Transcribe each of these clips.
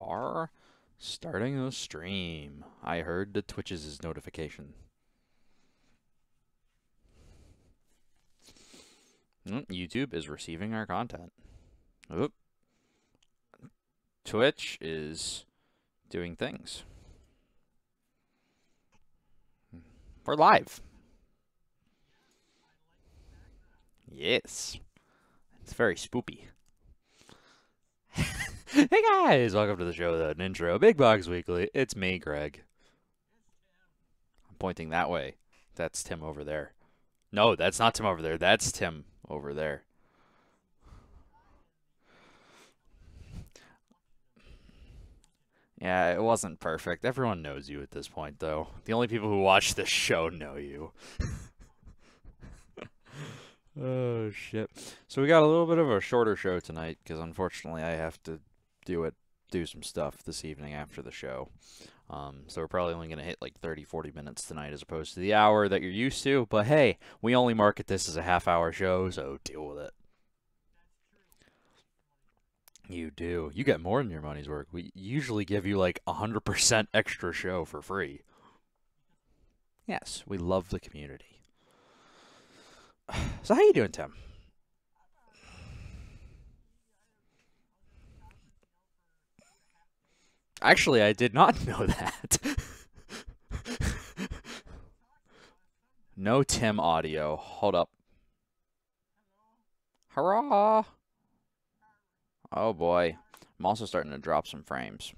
are starting a stream. I heard the Twitch's notification. YouTube is receiving our content. Oop. Twitch is doing things. We're live. Yes. It's very spoopy. Hey guys, welcome to the show without an intro. Big Box Weekly. It's me, Greg. I'm pointing that way. That's Tim over there. No, that's not Tim over there. That's Tim over there. Yeah, it wasn't perfect. Everyone knows you at this point, though. The only people who watch this show know you. Oh, shit. So we got a little bit of a shorter show tonight, because unfortunately I have to do some stuff this evening after the show. So we're probably only going to hit like 30-40 minutes tonight as opposed to the hour that you're used to. But hey, we only market this as a half-hour show, so deal with it. You do. You get more than your money's worth. We usually give you like 100% extra show for free. Yes, we love the community. So how you doing, Tim? Actually, I did not know that. No Tim audio. Hold up. Hurrah! Oh boy. I'm also starting to drop some frames.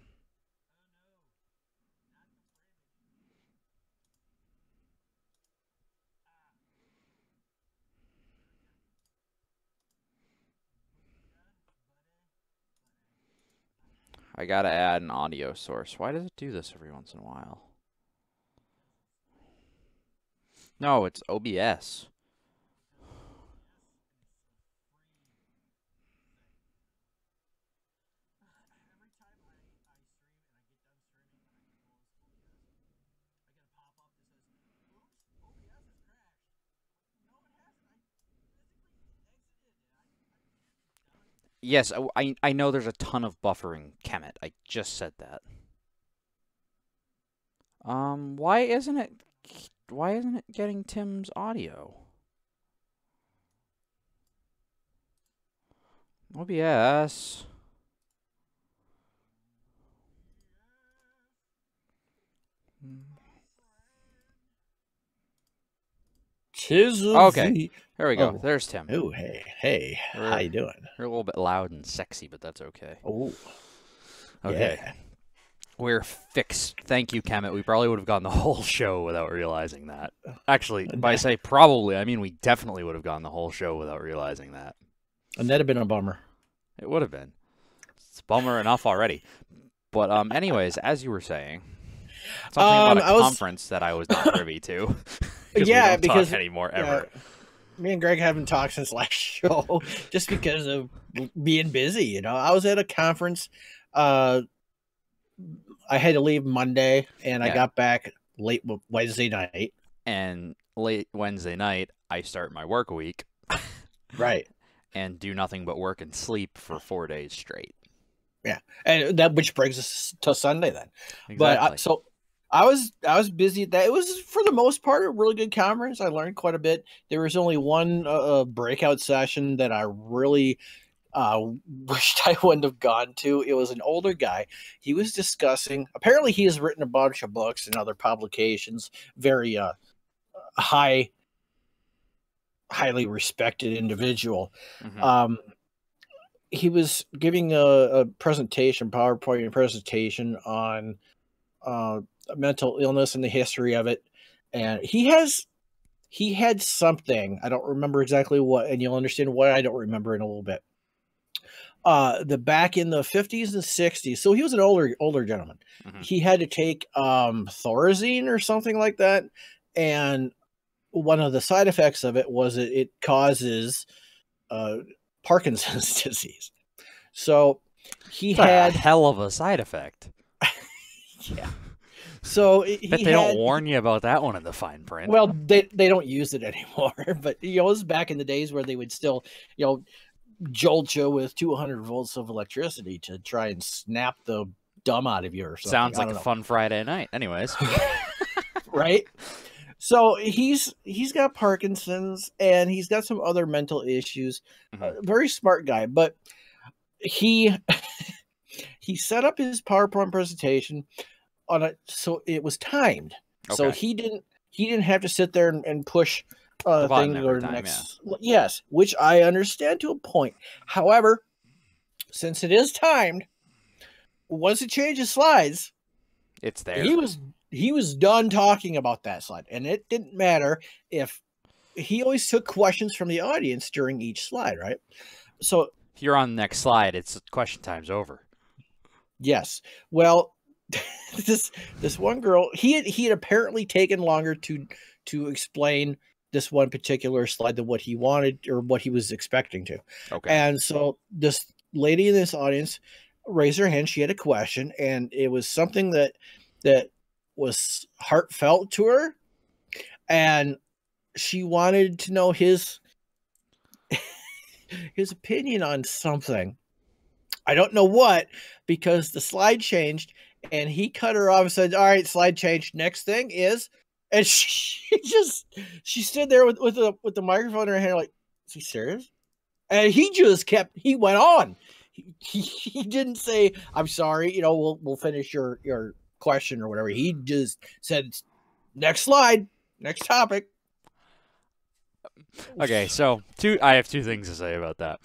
I gotta add an audio source. Why does it do this every once in a while? No, it's OBS. Yes, I know there's a ton of buffering, Kemet. I just said that. Why isn't it getting Tim's audio? OBS. Okay, there we go. Oh. There's Tim. Oh, hey, how you doing? You're a little bit loud and sexy, but that's okay. Oh, okay. Yeah. We're fixed. Thank you, Kemet. We probably would have gone the whole show without realizing that. Actually, by say probably, I mean we definitely would have gone the whole show without realizing that. And that'd have been a bummer. It would have been. It's a bummer enough already. But anyways, as you were saying, something about a conference that I was not privy to. Yeah, we don't because talk anymore ever. Me and Greg haven't talked since last show, just because of being busy. You know, I was at a conference. I had to leave Monday, and I got back late Wednesday night. And late Wednesday night, I start my work week. Right. And do nothing but work and sleep for 4 days straight. Yeah, and that which brings us to Sunday then. Exactly. But so I was busy. That it was for the most part a really good conference. I learned quite a bit. There was only one breakout session that I really wished I wouldn't have gone to. It was an older guy. He was discussing. Apparently, he has written a bunch of books and other publications. Very highly respected individual. Mm-hmm. He was giving a presentation, PowerPoint presentation on mental illness and the history of it, and he had something, I don't remember exactly what, and you'll understand why I don't remember in a little bit. The back in the 50s and 60s, so he was an older gentleman. Mm-hmm. He had to take Thorazine or something like that, and one of the side effects of it was it causes Parkinson's disease. So he had a hell of a side effect. Yeah. So they don't warn you about that one in the fine print. Well, they don't use it anymore. But it was back in the days where they would still, jolt you with 200 volts of electricity to try and snap the dumb out of you or something. Sounds I like don't a know. fun Friday night. Anyways. Right? So he's got Parkinson's and he's got some other mental issues. Very smart guy, but he he set up his PowerPoint presentation on a so it was timed. So Okay. he didn't have to sit there and push The button thing to go every to the time, next. Yes, which I understand to a point. However, since it is timed, once it changes slides, It's there. he was done talking about that slide, and it didn't matter if he always took questions from the audience during each slide, right? So If you're on the next slide, it's question time's over. yes, well, this one girl, he had apparently taken longer to explain this one particular slide than what he wanted or what he was expecting to. Okay. And so this lady in this audience raised her hand. She had a question, and it was something that was heartfelt to her, and she wanted to know his opinion on something. I don't know what, because the slide changed and he cut her off and said, "All right, slide changed. Next thing is," and she stood there with the microphone in her hand, like, "Is he serious?" And he went on. He didn't say, "I'm sorry, you know, we'll finish your question or whatever." He just said, "Next slide, next topic." Okay, so I have two things to say about that.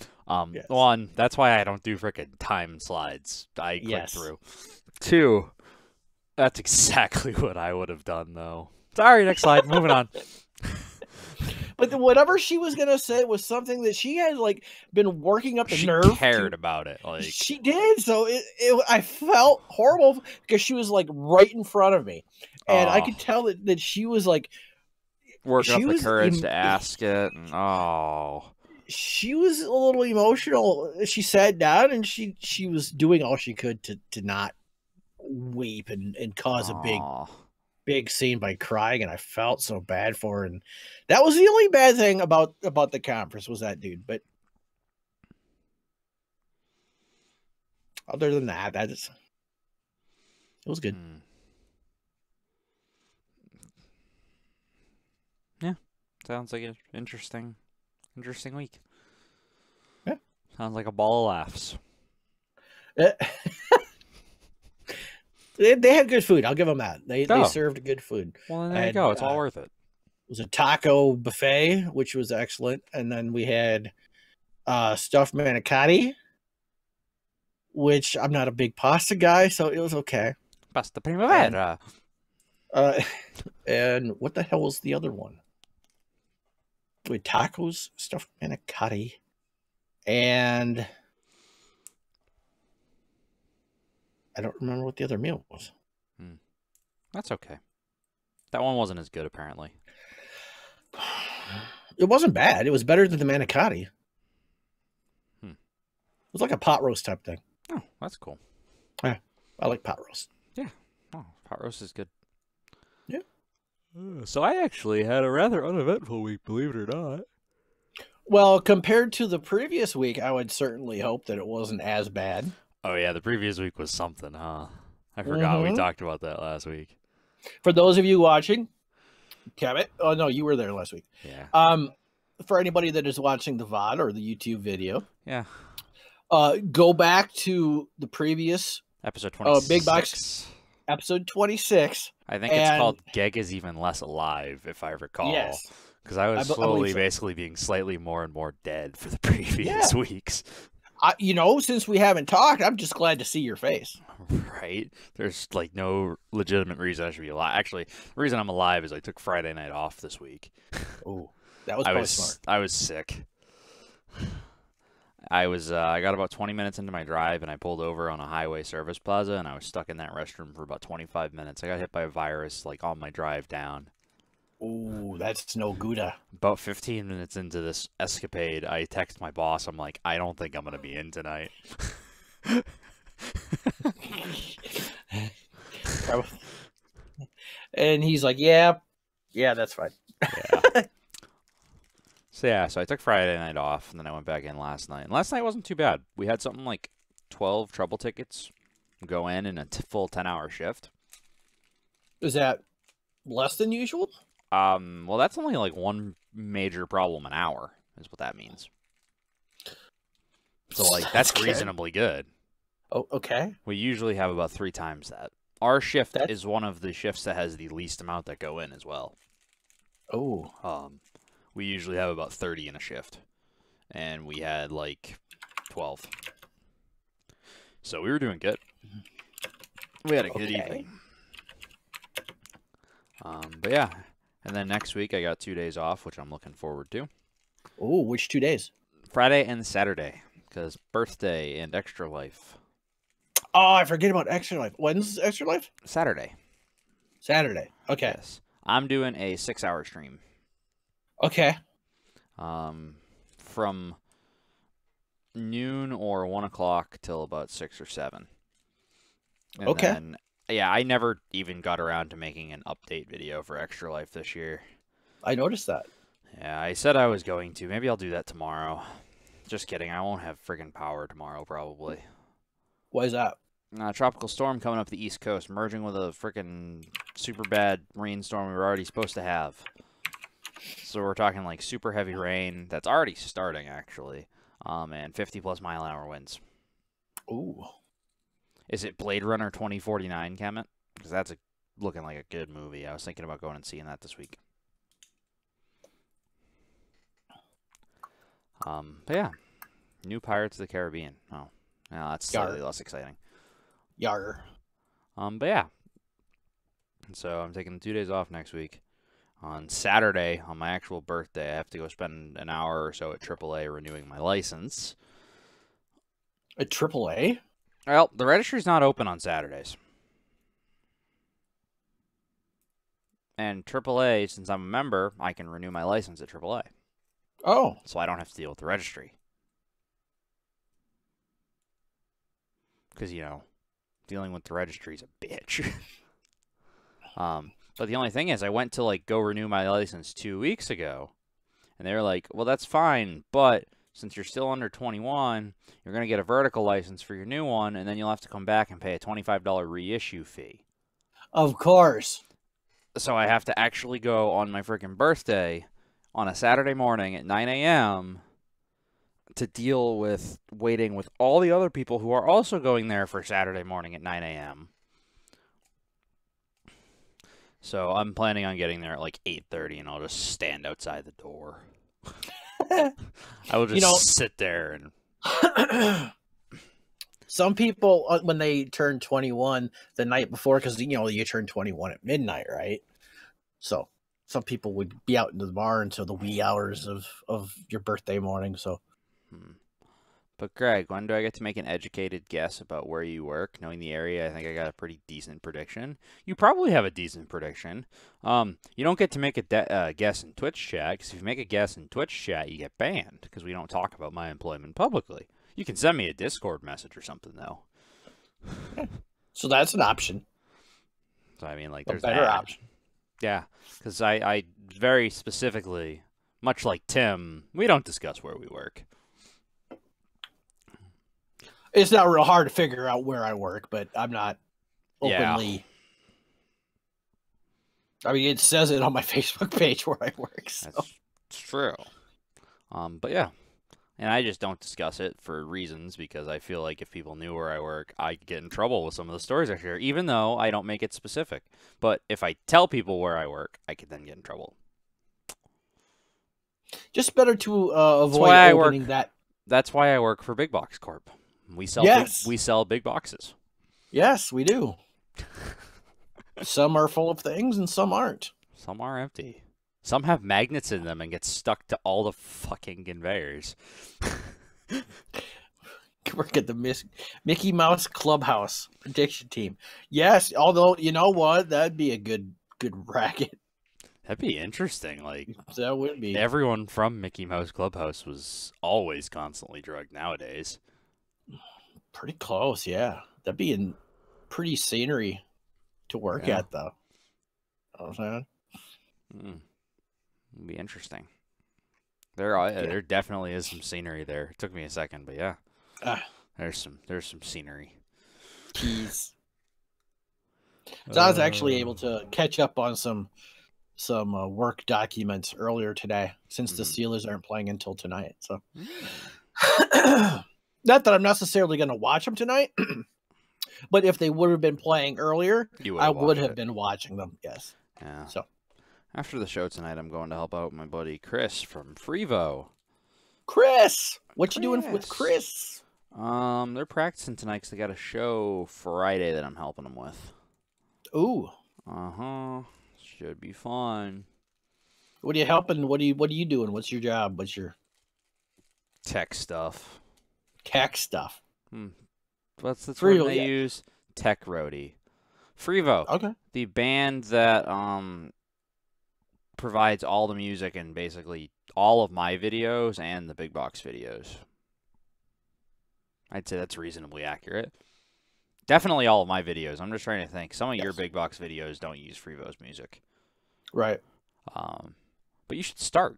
Yes. One, that's why I don't do frickin' time slides. I click Yes. through. Two, that's exactly what I would have done, though. Sorry, next slide. Moving on. But whatever she was gonna say was something that she had like been working up the She nerve. cared about it. Like She did. So I felt horrible because she was like right in front of me, and I could tell that she was like working up she the was courage to ask it. And, she was a little emotional. She sat down and she was doing all she could to not weep and cause a big scene by crying, and I felt so bad for her. And that was the only bad thing about the conference was that dude. But other than that, it was good. Yeah, sounds like an interesting week. Yeah, sounds like a ball of laughs. They had good food. I'll give them that. They served good food. Well, there you go. It's all worth it. It was a taco buffet, which was excellent, and then we had stuffed manicotti, which I'm not a big pasta guy, so it was okay. Pasta primavera. And what the hell was the other one? We had tacos, stuffed manicotti, and I don't remember what the other meal was. That's okay. That one wasn't as good, apparently. It wasn't bad. It was better than the manicotti. It was like a pot roast type thing. Oh, that's cool. Yeah, I like pot roast. Yeah. Oh, pot roast is good. Yeah. So I actually had a rather uneventful week, believe it or not. Well, compared to the previous week, I would certainly hope that it wasn't as bad. Oh, yeah, the previous week was something, huh? I forgot we talked about that last week. For those of you watching, Kevin, oh, no, you were there last week. Yeah. For anybody that is watching the VOD or the YouTube video, yeah, go back to the previous episode 26. Big Box episode 26. I think it's called Geg is Even Less Alive, if I recall. Yes. Because I was slowly basically being slightly more and more dead for the previous weeks. Since we haven't talked, I'm just glad to see your face. Right? There's like no legitimate reason I should be alive. Actually, the reason I'm alive is I took Friday night off this week. Oh, that was probably smart. I was sick. I got about 20 minutes into my drive and I pulled over on a highway service plaza and I was stuck in that restroom for about 25 minutes. I got hit by a virus like on my drive down. Oh, that's no Gouda. About 15 minutes into this escapade, I text my boss. I'm like, I don't think I'm going to be in tonight. And he's like, yeah, that's fine. Yeah. So I took Friday night off, and then I went back in last night. And last night wasn't too bad. We had something like 12 trouble tickets go in a full 10-hour shift. Is that less than usual? Well, that's only like one major problem an hour, is what that means. So, like, that's good. reasonably good. Oh, okay. We usually have about 3 times that. Our shift That's... is one of the shifts that has the least amount that go in as well. Oh. We usually have about 30 in a shift, and we had like 12. So we were doing good. We had a good evening. But yeah, and then next week I got 2 days off, which I'm looking forward to. Oh, which 2 days? Friday and Saturday, because birthday and Extra Life. Oh, I forget about Extra Life. When's Extra Life? Saturday. Saturday. Okay. Yes. I'm doing a 6-hour stream. Okay. From noon or 1 o'clock till about 6 or 7. And okay. Then, yeah, I never even got around to making an update video for Extra Life this year. I noticed that. Yeah, I said I was going to. Maybe I'll do that tomorrow. Just kidding. I won't have friggin' power tomorrow, probably. Why is that? Tropical storm coming up the East Coast, merging with a frickin' super bad rainstorm we were already supposed to have. So we're talking like super heavy rain that's already starting, actually, and 50-plus mile-an-hour winds. Ooh. Is it Blade Runner 2049, Kemet? Because that's looking like a good movie. I was thinking about going and seeing that this week. But yeah, new Pirates of the Caribbean. Oh, no, that's slightly less exciting. Yarr. But yeah. And so I'm taking 2 days off next week. On Saturday, on my actual birthday, I have to go spend an hour or so at AAA renewing my license. At AAA? Well, the registry's not open on Saturdays. And AAA, since I'm a member, I can renew my license at AAA. Oh. So I don't have to deal with the registry. Because, you know, dealing with the registry is a bitch. But the only thing is, I went to, like, go renew my license 2 weeks ago. And they were like, well, that's fine, but since you're still under 21, you're going to get a vertical license for your new one, and then you'll have to come back and pay a $25 reissue fee. Of course. So I have to actually go on my freaking birthday on a Saturday morning at 9 a.m. to deal with waiting with all the other people who are also going there for Saturday morning at 9 a.m. So I'm planning on getting there at like 8:30, and I'll just stand outside the door. I will just sit there and... Some people, when they turn 21 the night before, because, you turn 21 at midnight, right? So some people would be out in the bar until the wee hours of your birthday morning, so... But Greg, when do I get to make an educated guess about where you work? Knowing the area, I think I got a pretty decent prediction. You probably have a decent prediction. You don't get to make a guess in Twitch chat, because if you make a guess in Twitch chat, you get banned, because we don't talk about my employment publicly. You can send me a Discord message or something, though. So that's an option. So, I mean, like, there's a better option. Yeah, because I very specifically, much like Tim, we don't discuss where we work. It's not real hard to figure out where I work, but I'm not openly... Yeah. I mean, it says it on my Facebook page where I work. So. That's true. But yeah. And I just don't discuss it for reasons, because I feel like if people knew where I work, I'd get in trouble with some of the stories I share, even though I don't make it specific. But if I tell people where I work, I could then get in trouble. Just better to avoid opening that. That's why I work for Big Box Corp. We sell we sell big boxes. Yes, we do. Some are full of things and some aren't. Some are empty. Some have magnets in them and get stuck to all the fucking conveyors. Work at the Mickey Mouse Clubhouse prediction team. Yes, although, you know what? That'd be a good racket. That'd be interesting. Like, that would be. Everyone from Mickey Mouse Clubhouse was always constantly drugged nowadays. Pretty close, yeah. That'd be a pretty scenery to work at, though. You know what I'm saying? It'd be interesting. There definitely is some scenery there. It took me a second, but yeah. There's some scenery. Keys. So I was actually able to catch up on some work documents earlier today, since the Steelers aren't playing until tonight. So, not that I'm necessarily going to watch them tonight, but if they would have been playing earlier, I would have been watching them. Yes. Yeah. So, after the show tonight, I'm going to help out my buddy Chris from Frevo. Chris, what you doing with Chris? They're practicing tonight because they got a show Friday that I'm helping them with. Ooh. Should be fun. What are you helping? What are you doing? What's your job? What's your tech stuff? Tech stuff. What's the term they use? Tech roadie. Frevo. Okay. The band that provides all the music and basically all of my videos and the big box videos. I'd say that's reasonably accurate. Definitely all of my videos. I'm just trying to think. Some of your big box videos don't use Frevo's music. Right. But you should start.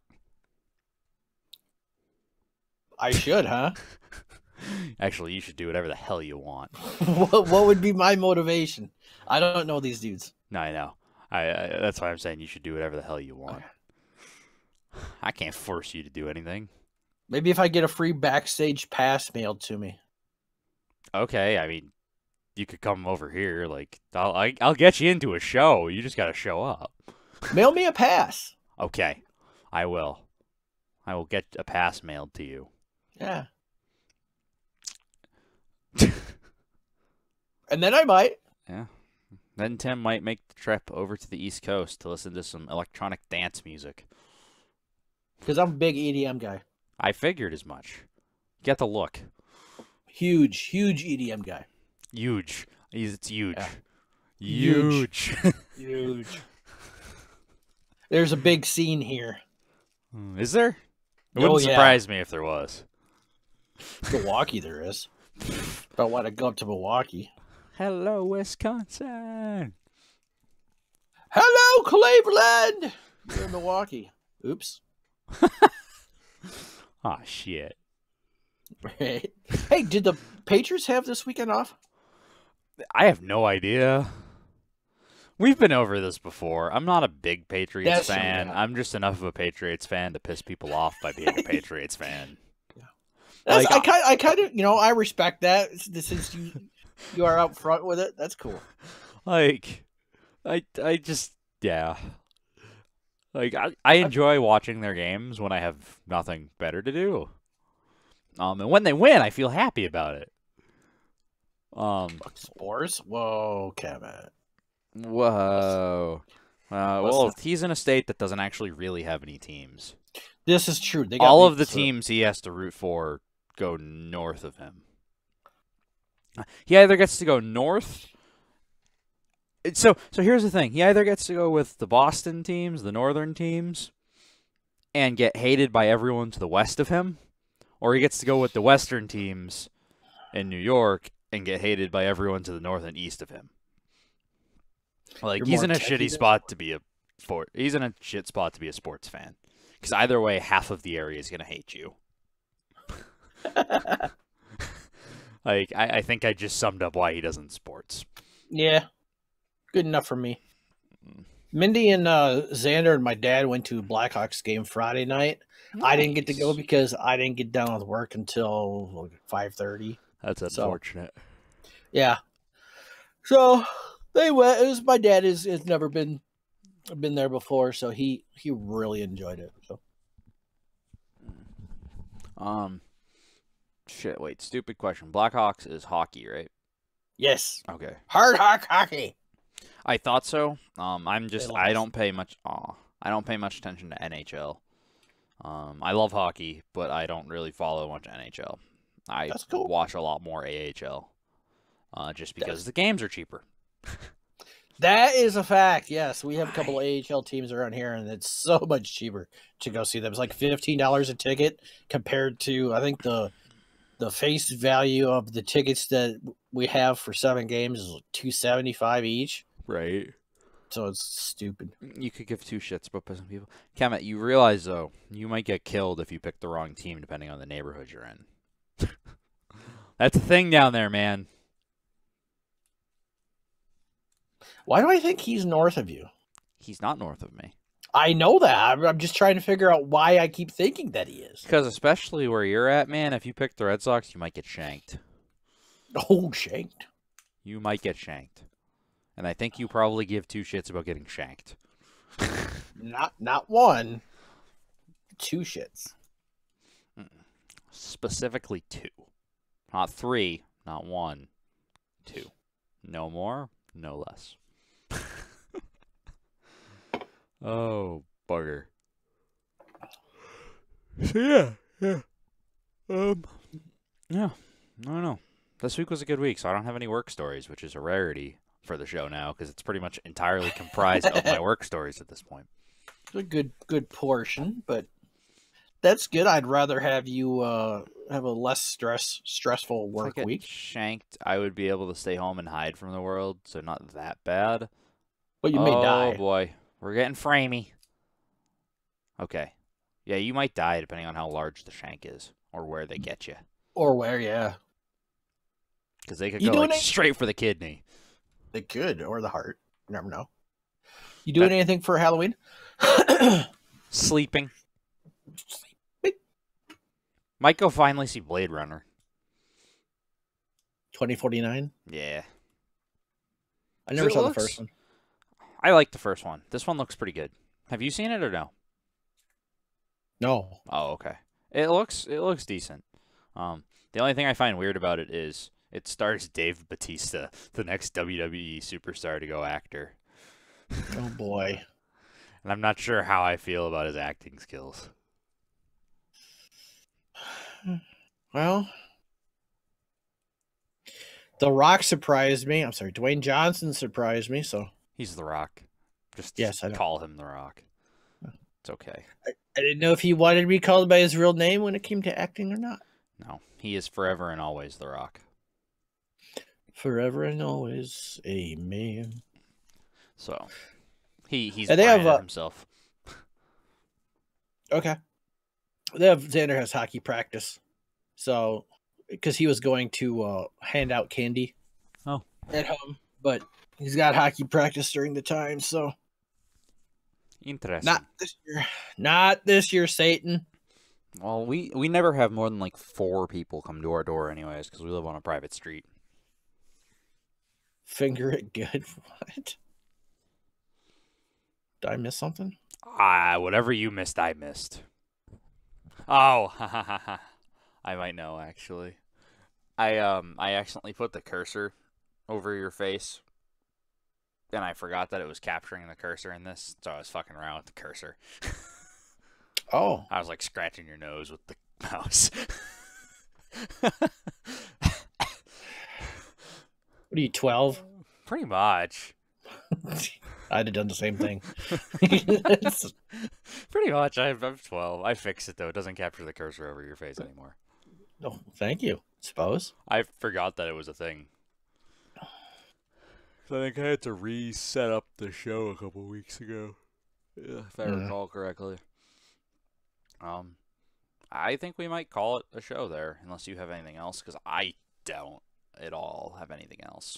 I should, huh? Actually, you should do whatever the hell you want. What would be my motivation? I don't know these dudes. No, I know. That's why I'm saying you should do whatever the hell you want. Okay. I can't force you to do anything. Maybe if I get a free backstage pass mailed to me. Okay, I mean, you could come over here. Like, I'll get you into a show. You just got to show up. Mail me a pass. Okay, I will. I will get a pass mailed to you. Yeah. And then I might. Yeah. Then Tim might make the trip over to the East Coast to listen to some electronic dance music. Because I'm a big EDM guy. I figured as much. Get the look. Huge EDM guy. Huge. It's huge. Yeah. Huge. Huge. There's a big scene here. Is there? It wouldn't surprise me if there was. Milwaukee there is. Don't want to go up to Milwaukee. Hello, Wisconsin. Hello, Cleveland. You're in Milwaukee. Oops. Oh, shit. Hey, did the Patriots have this weekend off? I have no idea. We've been over this before. I'm not a big Patriots fan. True, I'm just enough of a Patriots fan to piss people off by being a Patriots fan. Like, I kind of, I respect that since you are up front with it. That's cool. Like, I just, yeah. Like, I enjoy watching their games when I have nothing better to do. And when they win, I feel happy about it. Spores? Whoa, Kevin. Whoa. Well, he's in a state that doesn't actually really have any teams. This is true. They got all of the teams he has to root for go north of him. He either gets to go north. So here's the thing. He either gets to go with the Boston teams, the northern teams, and get hated by everyone to the west of him, or he gets to go with the western teams in New York and get hated by everyone to the north and east of him. Like, he's in a shitty spot to be a sports fan. Because either way, half of the area is going to hate you. Like, I think I just summed up why he doesn't sports. Yeah. Good enough for me. Mindy and Xander and my dad went to a Blackhawks game Friday night. Nice. I didn't get to go because I didn't get done with work until 5:30. That's unfortunate. So, yeah. So they went. It was my dad has never been there before, so he really enjoyed it. So. Shit, wait, stupid question. Blackhawks is hockey, right? Yes. Okay. Hard hockey. I thought so. I don't pay much attention to NHL. I love hockey, but I don't really follow much NHL. I watch a lot more AHL. Just because the games are cheaper. That is a fact. Yes, we have a couple of AHL teams around here, and it's so much cheaper to go see them. It's like $15 a ticket compared to, I think, the face value of the tickets that we have for 7 games is $275 each. Right. So it's stupid. You could give 2 shits about pissing people. Kemet, you realize, though, you might get killed if you pick the wrong team depending on the neighborhood you're in. That's a thing down there, man. Why do I think he's north of you? He's not north of me. I know that. I'm just trying to figure out why I keep thinking that he is. Because especially where you're at, man, if you pick the Red Sox, you might get shanked. Oh, shanked. You might get shanked. And I think you probably give two shits about getting shanked. Not one, two shits. Specifically two. Not three, not one, two. No more, no less. Oh, bugger. So yeah. Yeah, I don't know. This week was a good week, so I don't have any work stories, which is a rarity for the show now, because it's pretty much entirely comprised of my work stories at this point. A good portion, but that's good. I'd rather have you have a less stressful If I work get week. shanked, I would be able to stay home and hide from the world, so not that bad. But you may die. Oh boy, we're getting framey. Okay. Yeah, you might die depending on how large the shank is or where they get you. Or where, yeah. Because they could You go doing like it? straight for the kidney. They could, or the heart. You never know. You doing anything for Halloween? Sleeping. Might go finally see Blade Runner. 2049? Yeah. I never It saw the looks- first one. I like the first one. This one looks pretty good. Have you seen it or no? No. Oh, okay. It looks decent. The only thing I find weird about it is it stars Dave Bautista, the next WWE superstar to go actor. Oh boy. And I'm not sure how I feel about his acting skills. Well, The Rock surprised me. I'm sorry, Dwayne Johnson surprised me. So He's The Rock. Just Yes, I know. call him The Rock. It's okay. I didn't know if he wanted to be called by his real name when it came to acting or not. No, he is forever and always The Rock. Forever and always, amen. So he's And they have, branded himself. Okay. They have Xander has hockey practice. So, because he was going to hand out candy at home, but he's got hockey practice during the time. So, Interesting. not this year. Not this year, Satan. Well, we never have more than like 4 people come to our door anyways because we live on a private street. Finger it good. What? Did I miss something? Whatever you missed, I missed. Oh, I might know actually. I accidentally put the cursor over your face, and I forgot that it was capturing the cursor in this, so I was fucking around with the cursor. Oh, I was like scratching your nose with the mouse. what are you, 12? Pretty much. I'd have done the same thing. Pretty much. I'm 12. I fixed it though. It doesn't capture the cursor over your face anymore. Oh, thank you. Suppose. I forgot that it was a thing. So I think I had to reset up the show a couple weeks ago, if I recall correctly. I think we might call it a show there, unless you have anything else, because I don't at all have anything else.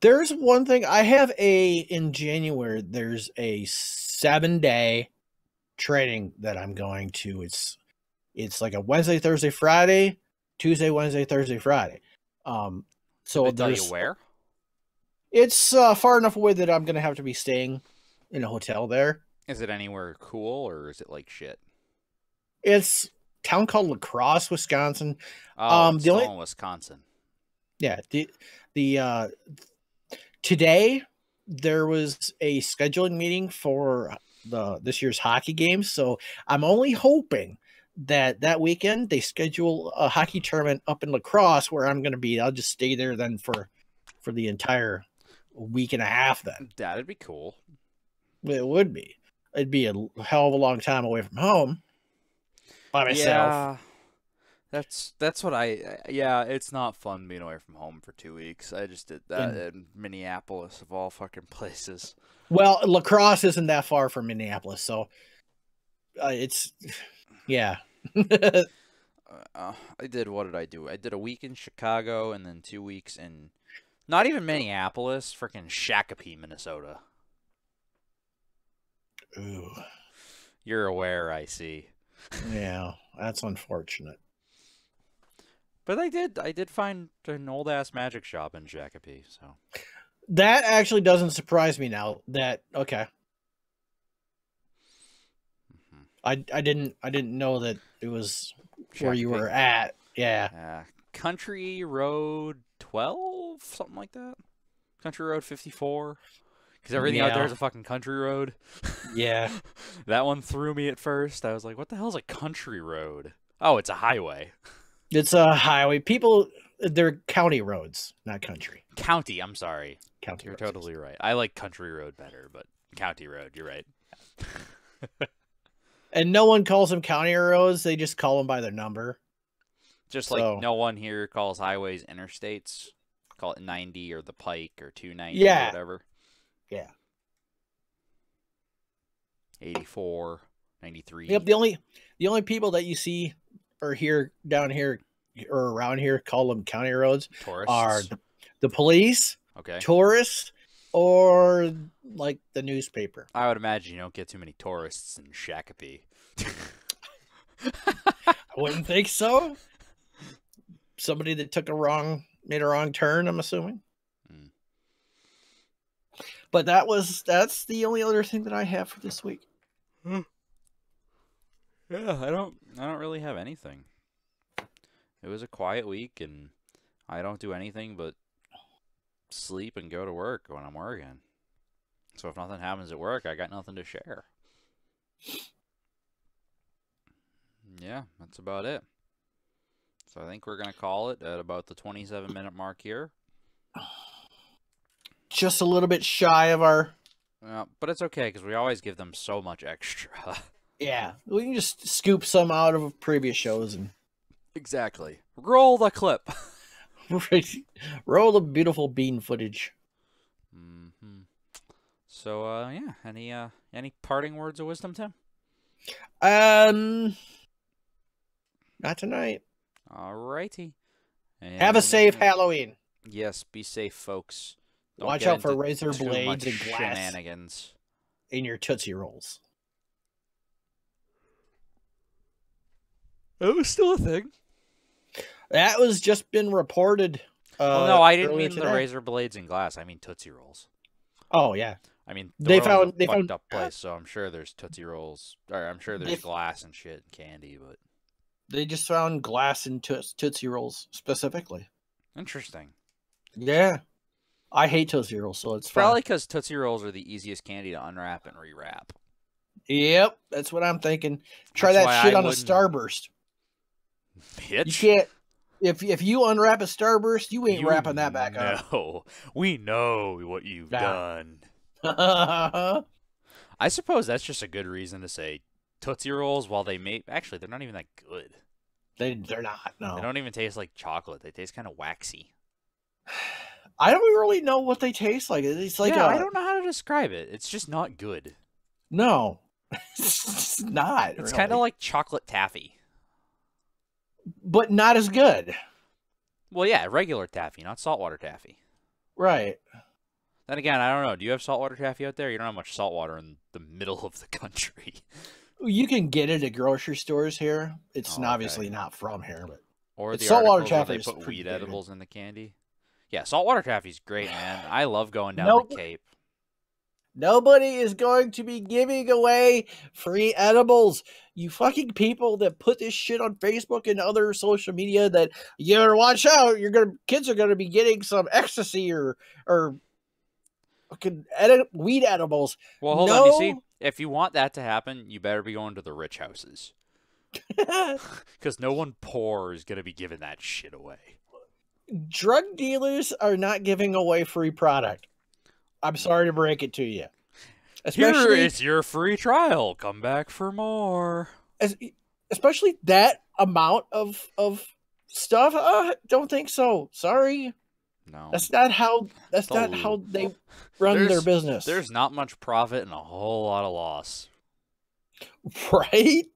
There's one thing I have in January. There's a 7-day training that I'm going to. It's like a Wednesday, Thursday, Friday, Tuesday, Wednesday, Thursday, Friday. So Did they tell you where? It's far enough away that I'm gonna have to be staying in a hotel there. Is it anywhere cool or is it like shit? It's a town called La Crosse, Wisconsin. Oh, it's the still only- in Wisconsin. Yeah, the today there was a scheduling meeting for this year's hockey games, so I'm only hoping that weekend they schedule a hockey tournament up in La Crosse where I'm going to be. I'll just stay there then for the entire week and a half. Then That'd be cool. it would be. It'd be a hell of a long time away from home by myself. Yeah, that's what yeah, it's not fun being away from home for 2 weeks. I just did that in Minneapolis of all fucking places. Well, La Crosse isn't that far from Minneapolis, so it's yeah. I did, what did I do? I did a week in Chicago and then 2 weeks in Not even Minneapolis, freaking Shakopee, Minnesota. Ooh. You're aware, I see. Yeah, that's unfortunate. But I did find an old ass magic shop in Shakopee, so That actually doesn't surprise me now. Okay. I didn't know that it was where you were at. Yeah. Country Road 12, something like that. Country Road 54. Because everything out there is a fucking country road. Yeah. That one threw me at first. I was like, what the hell is a country road? Oh, it's a highway. It's a highway. They're county roads, not country. County, I'm sorry. County You're roads. totally right. I like country road better, but county road, you're right. And no one calls them county roads. They just call them by their number. Just like no one here calls highways interstates. Call it 90 or the Pike or 290 or whatever. Yeah. 84, 93. Yep. The only people that you see or hear down here or around here call them county roads Tourists are the police, okay, tourists, or like the newspaper. I would imagine you don't get too many tourists in Shakopee. I wouldn't think so. Somebody that made a wrong turn, I'm assuming. But that's the only other thing that I have for this week. Yeah, I don't really have anything. It was a quiet week, and I don't do anything but sleep and go to work when I'm working. So if nothing happens at work, I got nothing to share. Yeah, that's about it. So I think we're going to call it at about the 27-minute mark here. Just a little bit shy of our... but it's okay, because we always give them so much extra. Yeah, we can just scoop some out of previous shows. And exactly. Roll the clip. Roll the beautiful bean footage. Mm-hmm. So, yeah, any parting words of wisdom, Tim? Not tonight. Alrighty. And have a safe Halloween. Yes, be safe, folks. Don't watch out for razor blades and glass shenanigans in your Tootsie Rolls. It was still a thing. That was just been reported. No, I didn't mean the razor blades and glass. I mean Tootsie Rolls. Oh yeah. I mean they found a fucked up place, so I'm sure there's Tootsie Rolls. Or I'm sure there's glass and shit and candy, but they just found glass in Tootsie Rolls specifically. Interesting. Yeah. I hate Tootsie Rolls, so it's probably because Tootsie Rolls are the easiest candy to unwrap and rewrap. Yep, that's what I'm thinking. Try that shit on a Starburst. Bitch. You can't. If you unwrap a Starburst, you ain't wrapping that back up. No, we know what you've done. I suppose that's just a good reason to say Tootsie Rolls. While they're not even that good. They're not. No, they don't even taste like chocolate. They taste kind of waxy. I don't really know what they taste like. It's like I don't know how to describe it. It's just not good. No, it's not. It's kind of like chocolate taffy, but not as good. Well, yeah, regular taffy, not saltwater taffy. Right. Then again, I don't know. Do you have saltwater taffy out there? You don't have much saltwater in the middle of the country. You can get it at grocery stores here. It's obviously not from here, but or the saltwater taffy. They put weed edibles in the candy. Yeah, saltwater taffy's great, man. I love going down the Cape. Nobody is going to be giving away free edibles. You fucking people that put this shit on Facebook and other social media that you better watch out. Kids are gonna be getting some ecstasy or fucking weed edibles. Well, hold on. You see, if you want that to happen, you better be going to the rich houses. Because no one poor is gonna be giving that shit away. Drug dealers are not giving away free product. I'm sorry to break it to you. Here is your free trial. Come back for more. Especially that amount of stuff. Don't think so. Sorry. No. That's not how they run their business. There's not much profit and a whole lot of loss. Right?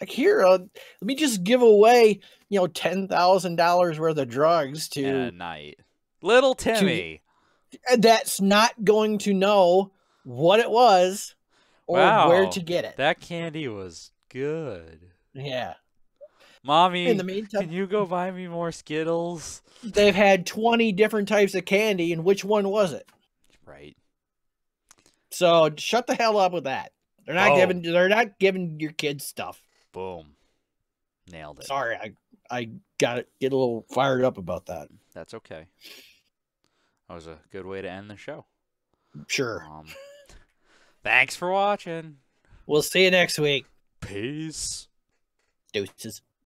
Like here, let me just give away, $10,000 worth of drugs to a night. Little Timmy. that's not going to know what it was or where Wow. to get it. That candy was good. Yeah. Mommy, In the meantime, can you go buy me more Skittles? they've had 20 different types of candy, and which one was it? Right. So shut the hell up with that. They're not Boom. giving your kids stuff. Boom. Nailed it. Sorry, I got to get a little fired up about that. That's okay. That was a good way to end the show. Sure. Thanks for watching. We'll see you next week. Peace. Deuces.